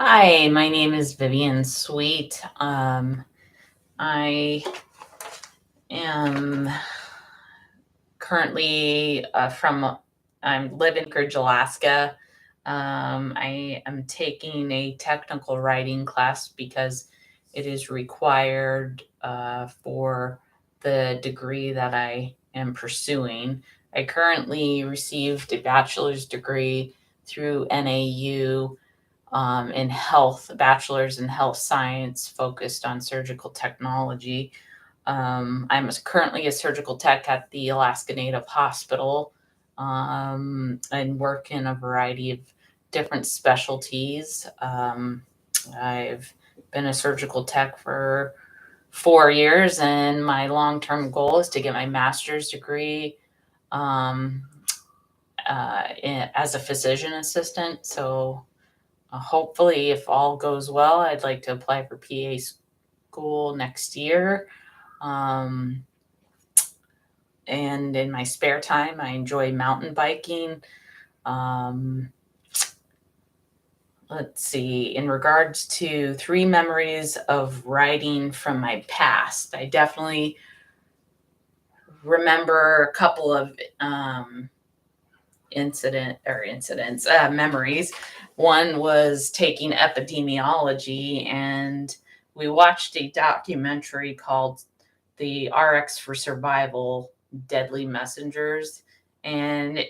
Hi, my name is Vivian Sweet. I am currently I live in Anchorage, Alaska. I am taking a technical writing class because it is required for the degree that I am pursuing. I currently received a bachelor's degree through NAU in health, a bachelor's in health science focused on surgical technology. Currently a surgical tech at the Alaska Native Hospital and work in a variety of different specialties. I've been a surgical tech for 4 years, and my long term goal is to get my master's degree um, as a physician assistant. So hopefully, if all goes well, I'd like to apply for PA school next year. Um, and in my spare time, I enjoy mountain biking. Um, let's see, in regards to three memories of writing from my past, I definitely remember a couple of memories. One was taking epidemiology, and we watched a documentary called The RX for Survival Deadly Messengers. And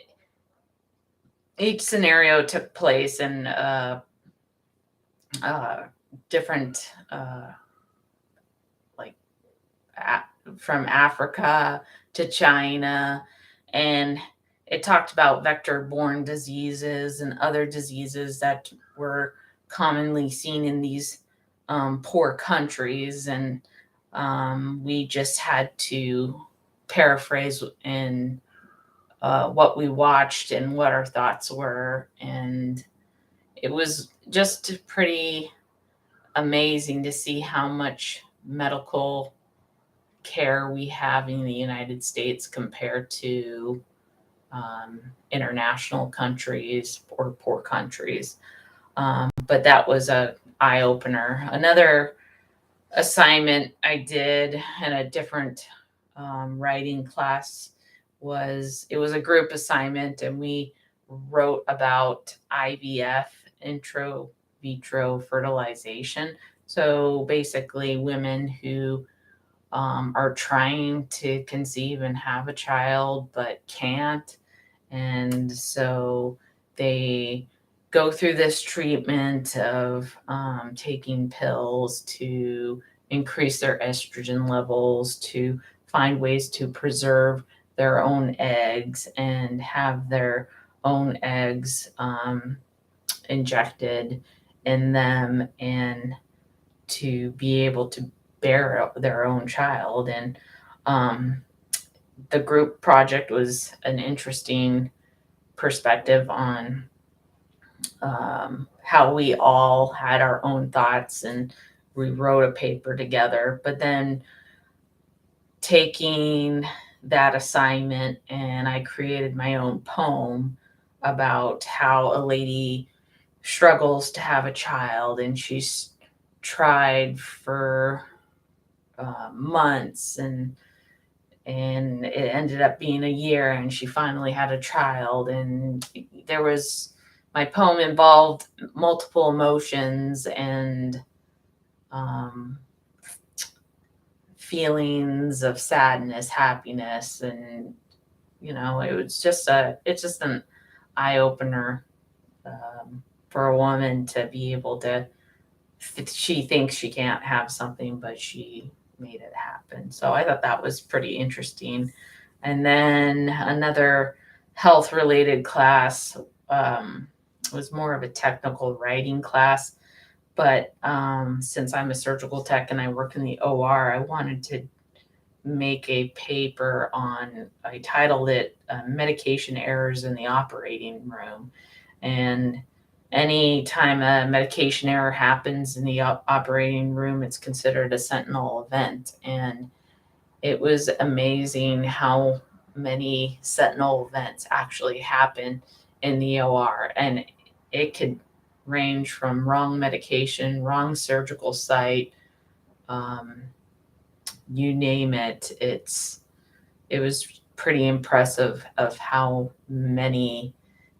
each scenario took place in uh, different, like, a- from Africa to China, and it talked about vector borne diseases and other diseases that were commonly seen in these poor countries. And we just had to paraphrase in what we watched and what our thoughts were. And it was just pretty amazing to see how much medical care we have in the United States compared to international countries or poor countries. But that was a eye opener. Another assignment I did in a different writing class was it was a group assignment, and we wrote about IVF, intro vitro fertilization. So basically, women who are trying to conceive and have a child but can't. And so they go through this treatment of taking pills to increase their estrogen levels, to find ways to preserve their own eggs and have their own eggs injected in them, and to be able to bear their own child. And um, the group project was an interesting perspective on how we all had our own thoughts, and we wrote a paper together. But then taking that assignment, and I created my own poem about how a lady struggles to have a child, and she's tried for months, and it ended up being a year, and she finally had a child. And there was my poem involved multiple emotions and um, feelings of sadness, happiness, and it's just an eye opener for a woman to be able to. She thinks she can't have something, but she made it happen. So I thought that was pretty interesting. And then another health related class was more of a technical writing class. But since I'm a surgical tech and I work in the OR, I wanted to make a paper on, I titled it Medication Errors in the Operating Room. And anytime a medication error happens in the operating room, it's considered a sentinel event. And it was amazing how many sentinel events actually happen in the OR. And it could range from wrong medication, wrong surgical site, um, you name it. It was pretty impressive of how many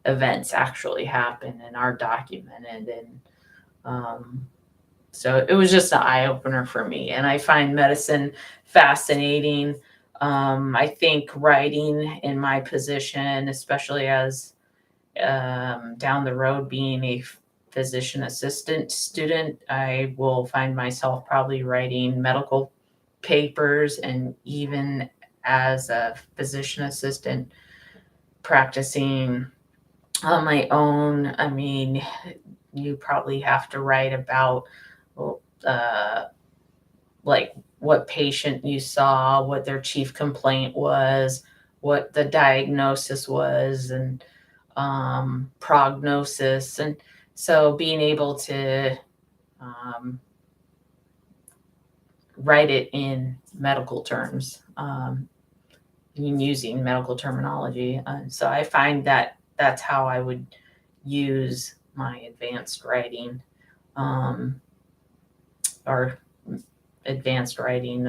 events actually happen and are documented. And so it was just an eye opener for me. And I find medicine fascinating. I think writing in my position, especially as down the road being a physician assistant student, I will find myself probably writing medical papers, and even as a physician assistant practicing on my own. I mean, you probably have to write about uh, like what patient you saw, what their chief complaint was, what the diagnosis was, and prognosis. And so being able to um, write it in medical terms, using medical terminology. So I find that that's how I would use my advanced writing, um, or advanced writing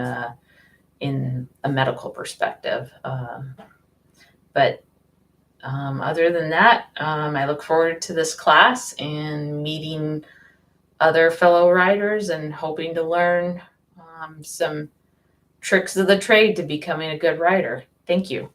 in a medical perspective. But other than that, I look forward to this class and meeting other fellow writers and hoping to learn some tricks of the trade to becoming a good writer. Thank you.